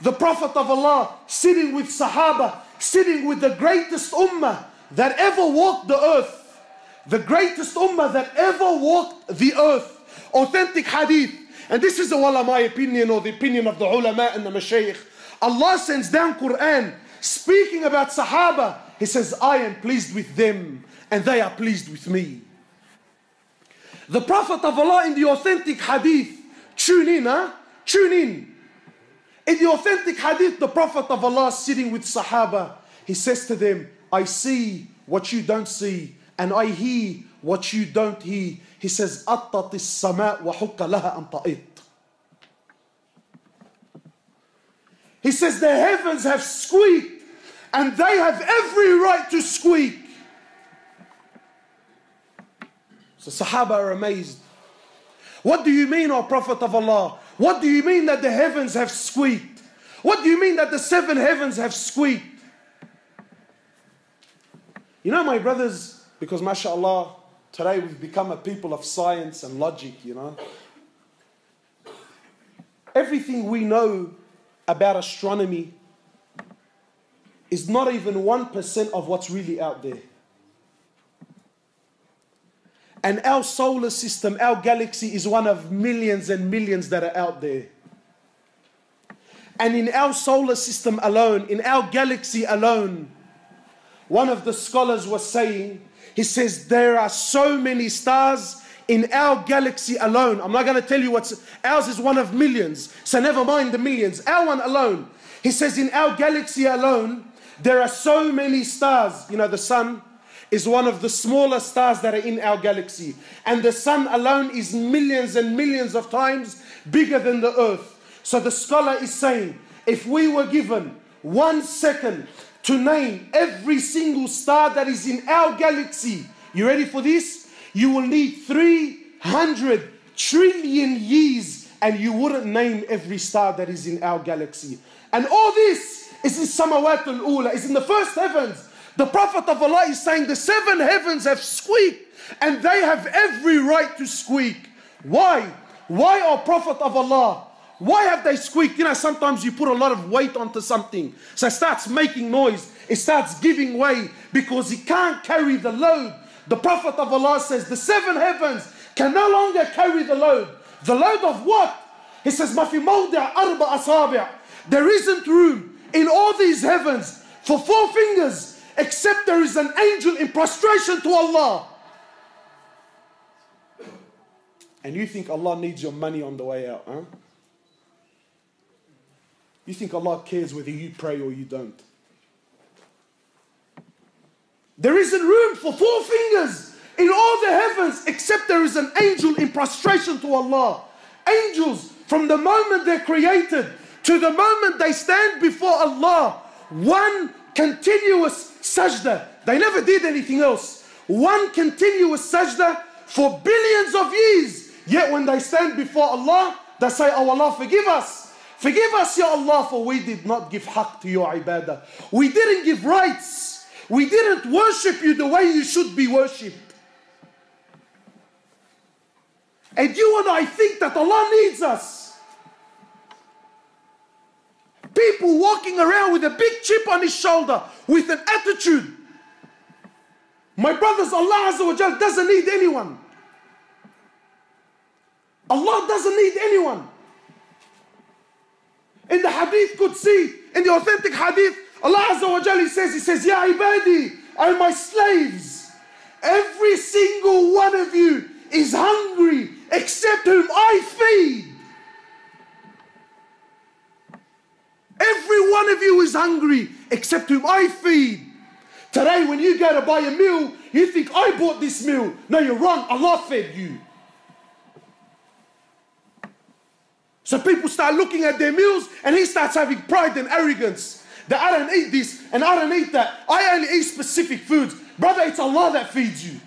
the Prophet of Allah sitting with Sahaba, sitting with the greatest ummah that ever walked the earth. The greatest ummah that ever walked the earth. Authentic hadith. And this is wallah my opinion, or the opinion of the ulama and the mashayikh. Allah sends down Quran speaking about Sahaba. He says, I am pleased with them and they are pleased with me. The Prophet of Allah in the authentic hadith, tune in, tune in. In the authentic hadith, the Prophet of Allah sitting with Sahaba, he says to them, I see what you don't see, and I hear what you don't hear. He says, أَطَّتِ السَّمَاء وَحُقَّ لَهَا أَن تَطِيرَ. He says, the heavens have squeaked, and they have every right to squeak. So Sahaba are amazed. What do you mean, O Prophet of Allah? What do you mean that the heavens have squeaked? What do you mean that the 7 heavens have squeaked? You know, my brothers, because mashallah, today we've become a people of science and logic, you know. Everything we know about astronomy is not even 1% of what's really out there. And our solar system, our galaxy is one of millions and millions that are out there. And in our solar system alone, in our galaxy alone, one of the scholars was saying, he says, there are so many stars in our galaxy alone. I'm not going to tell you what's, ours is one of millions. So never mind the millions, our one alone. He says in our galaxy alone, there are so many stars. You know, the sun is one of the smaller stars that are in our galaxy. And the sun alone is millions and millions of times bigger than the earth. So the scholar is saying, if we were given 1 second to name every single star that is in our galaxy, you ready for this? You will need 300 trillion years and you wouldn't name every star that is in our galaxy. And all this is in Samawat al-Ula, is in the first heavens. The Prophet of Allah is saying the 7 heavens have squeaked and they have every right to squeak. Why? Why, O Prophet of Allah? Why have they squeaked? You know, sometimes you put a lot of weight onto something, so it starts making noise. It starts giving way because it can't carry the load. The Prophet of Allah says the 7 heavens can no longer carry the load. The load of what? He says, مَا فِي مَوْضِعَ أَرْبَعَ أَصَابِعَ. There isn't room in all these heavens for 4 fingers except there is an angel in prostration to Allah. And you think Allah needs your money on the way out, huh? You think Allah cares whether you pray or you don't. There isn't room for 4 fingers in all the heavens except there is an angel in prostration to Allah. Angels, from the moment they're created to the moment they stand before Allah, one continuous sajda. They never did anything else. One continuous sajda for billions of years. Yet when they stand before Allah, they say, oh Allah, forgive us. Forgive us, Ya Allah, for we did not give haqq to your ibadah. We didn't give rights. We didn't worship you the way you should be worshipped. And you and I think that Allah needs us. People walking around with a big chip on his shoulder with an attitude. My brothers, Allah Azza wa Jal doesn't need anyone. Allah doesn't need anyone. In the hadith Qudsi, in the authentic hadith, Allah Azza wa Jal, He says, Ya ibadi, O my slaves, every single one of you is hungry except whom I feed. Every one of you is hungry except whom I feed. Today when you go to buy a meal, you think I bought this meal. No, you're wrong. Allah fed you. So people start looking at their meals and he starts having pride and arrogance. That I don't eat this and I don't eat that. I only eat specific foods. Brother, it's Allah that feeds you.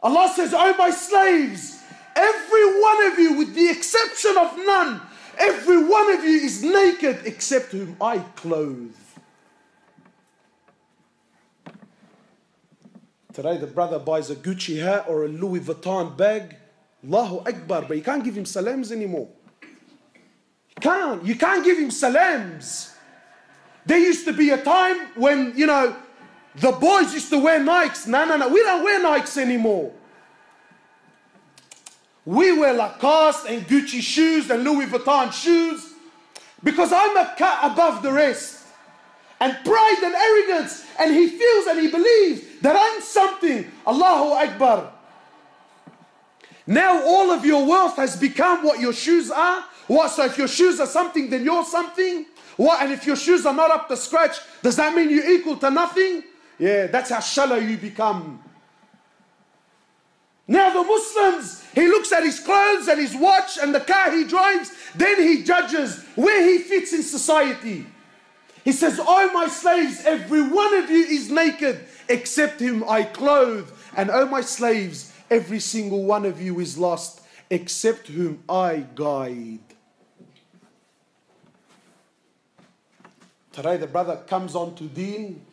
Allah says, oh my slaves, every one of you with the exception of none, every one of you is naked except whom I clothe. Today the brother buys a Gucci hat or a Louis Vuitton bag. Allahu Akbar, but you can't give him salams anymore. You Can't. You can't give him salams. There used to be a time when, you know, the boys used to wear Nikes. No. We don't wear Nikes anymore. We wear Lacoste and Gucci shoes and Louis Vuitton shoes because I'm a cut above the rest. And pride and arrogance. And he feels and he believes that I'm something. Allahu Akbar. Now all of your wealth has become what your shoes are. What? So if your shoes are something, then you're something. What? And if your shoes are not up to scratch, does that mean you're equal to nothing? Yeah, that's how shallow you become. Now the Muslims, he looks at his clothes and his watch and the car he drives, then he judges where he fits in society. He says, "Oh my slaves, every one of you is naked except whom I clothe. And oh my slaves, every single one of you is lost except whom I guide." Today the brother comes on to deen.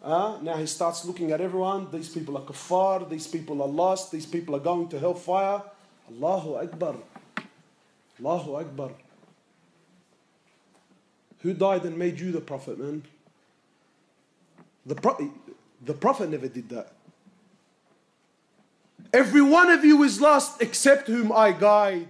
Now he starts looking at everyone. These people are kuffar. These people are lost. These people are going to hellfire. Allahu Akbar. Allahu Akbar. Who died and made you the Prophet, man? The Prophet never did that. Every one of you is lost except whom I guide.